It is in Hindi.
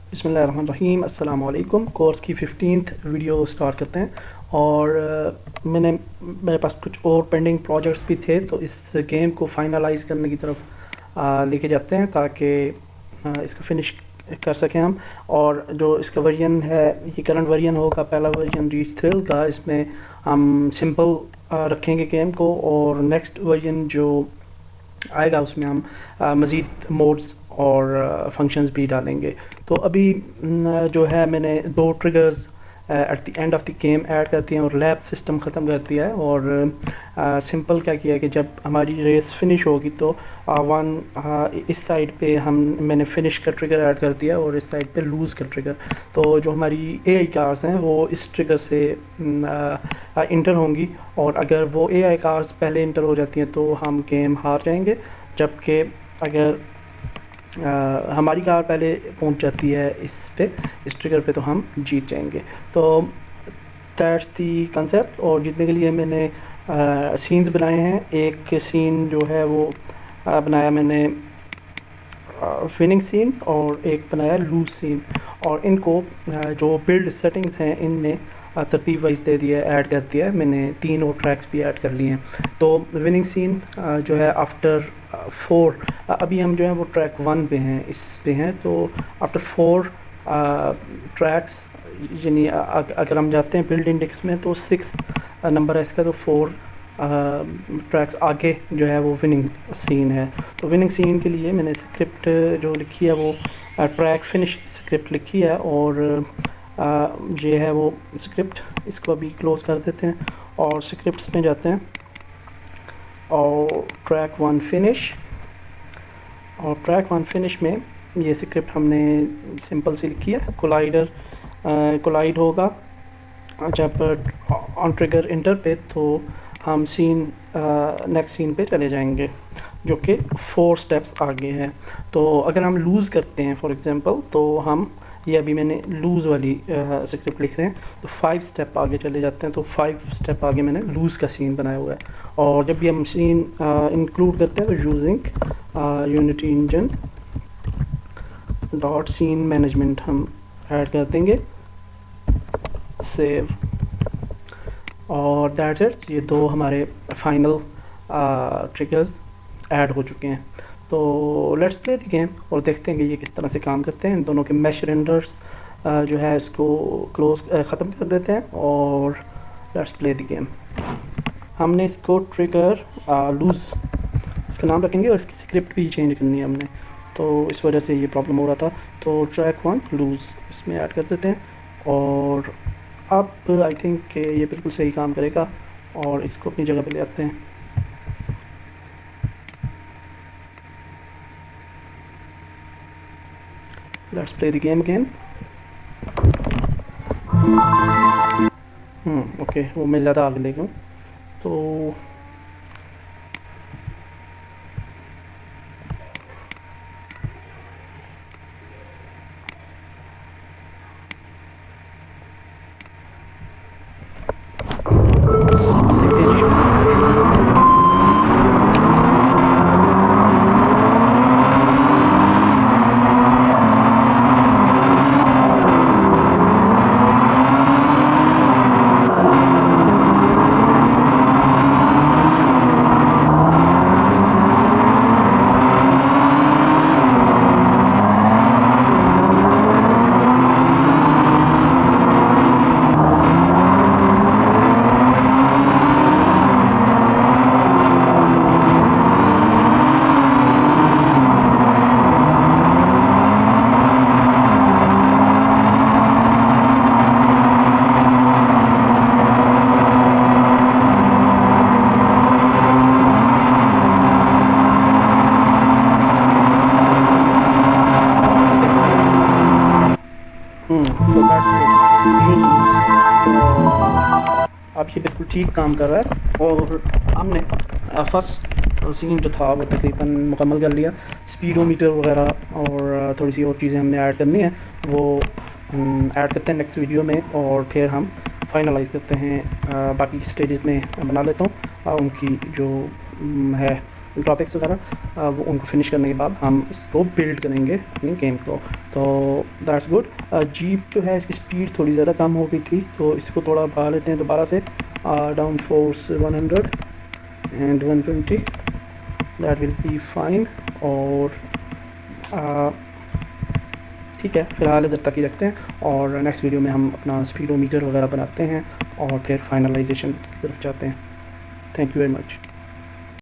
बिस्मिल्लाहिर्रहमानिर्रहीम अस्सलाम वालेकुम। कोर्स की 15th वीडियो स्टार्ट करते हैं। और मेरे पास कुछ और पेंडिंग प्रोजेक्ट्स भी थे, तो इस गेम को फाइनलाइज करने की तरफ लेके जाते हैं ताकि इसको फिनिश कर सकें हम। और जो इसका वर्जन है, ये करंट वर्जन होगा, पहला वर्जन रीच थ्रिल का। इसमें हम सिंपल रखेंगे गेम को, और नेक्स्ट वर्जन जो आएगा उसमें हम मज़ीद मोड्स और फंक्शंस भी डालेंगे। तो अभी जो है, मैंने 2 triggers at the end of the game add कर दिए हैं और लैब सिस्टम ख़त्म कर दिया है। और सिंपल क्या किया है कि जब हमारी रेस फिनिश होगी तो इस साइड पे मैंने फिनिश का ट्रिगर ऐड कर दिया और इस साइड पे लूज़ का ट्रिगर। तो जो हमारी एआई कार्स हैं वो इस ट्रिगर से इंटर होंगी, और अगर वो एआई कार्स पहले इंटर हो जाती हैं तो हम गेम हार जाएंगे, जबकि अगर हमारी कार पहले पहुंच जाती है इस ट्रिगर पे तो हम जीत जाएंगे। तो दैट्स दी कंसेप्ट। और जीतने के लिए मैंने सीन्स बनाए हैं। एक सीन जो है वो बनाया मैंने विनिंग सीन, और एक बनाया लूज सीन। और इनको जो बिल्ड सेटिंग्स हैं इनमें तरतीब वाइज दे दिया, ऐड कर दिया है मैंने। 3 और ट्रैक्स भी ऐड कर लिए हैं। तो विनिंग सीन जो है आफ्टर 4, अभी हम जो है वो ट्रैक 1 पे हैं, इस पे हैं। तो आफ्टर 4 ट्रैक्स, यानी अगर हम जाते हैं बिल्ड इंडेक्स में तो 6 नंबर है इसका, तो 4 ट्रैक्स आगे जो है वो विनिंग सीन है। तो विनिंग सीन के लिए मैंने स्क्रिप्ट जो लिखी है वो ट्रैक फिनिश स्क्रिप्ट लिखी है, और ये है वो स्क्रिप्ट। इसको अभी क्लोज कर देते हैं और स्क्रिप्ट्स में जाते हैं, और ट्रैक 1 फिनिश। और ट्रैक 1 फिनिश में ये स्क्रिप्ट हमने सिंपल सी लिखी है। कोलाइड होगा जब ऑन ट्रिगर इंटर पे, तो हम नेक्स्ट सीन पे चले जाएंगे, जो कि 4 स्टेप्स आगे है। तो अगर हम लूज़ करते हैं फॉर एग्जांपल, तो हम ये अभी मैंने लूज़ वाली स्क्रिप्ट लिख रहे हैं, तो 5 स्टेप आगे चले जाते हैं। तो 5 स्टेप आगे मैंने लूज़ का सीन बनाया हुआ है। और जब भी हम सीन इंक्लूड करते हैं तो using Unity engine dot scene management हम ऐड कर देंगे, सेव। और दैट्स इट। ये 2 हमारे फाइनल ट्रिगर्स ऐड हो चुके हैं। तो लेट्स प्ले द गेम और देखते हैं कि ये किस तरह से काम करते हैं। इन दोनों के मैश रेंडर्स जो है इसको ख़त्म कर देते हैं, और लेट्स प्ले द गेम। हमने इसको ट्रिगर लूज़ इसका नाम रखेंगे, और इसकी स्क्रिप्ट भी चेंज करनी है हमने, तो इस वजह से ये प्रॉब्लम हो रहा था। तो ट्रैक 1 लूज़ इसमें ऐड कर देते हैं, और अब आई थिंक ये बिल्कुल सही काम करेगा, और इसको अपनी जगह पे ले आते हैं। Let's play the game again. Okay, वो मैं ज़्यादा आगे ले गया। तो अब ये बिल्कुल ठीक काम कर रहा है। और हमने फर्स्ट सीन जो था वो तकरीबन मुकम्मल कर लिया। स्पीडोमीटर वगैरह और थोड़ी सी और चीज़ें हमने ऐड करनी है, वो ऐड करते हैं नेक्स्ट वीडियो में, और फिर हम फाइनलाइज करते हैं। बाकी स्टेजेस में बना लेता हूँ उनकी जो है ग्राफिक्स वगैरह वो उनको फिनिश करने के बाद हम इसको बिल्ड करेंगे अपनी गेम को। तो दैट्स गुड। जीप जो है इसकी स्पीड थोड़ी ज़्यादा कम हो गई थी, तो इसको थोड़ा बढ़ा लेते हैं दोबारा से, down force 100 and 120, that will be fine. और ठीक है, फ़िलहाल इधर तक ही रखते हैं और नेक्स्ट वीडियो में हम अपना स्पीडोमीटर वगैरह बनाते हैं और फिर फाइनलाइजेशन की तरफ जाते हैं। Thank you very much.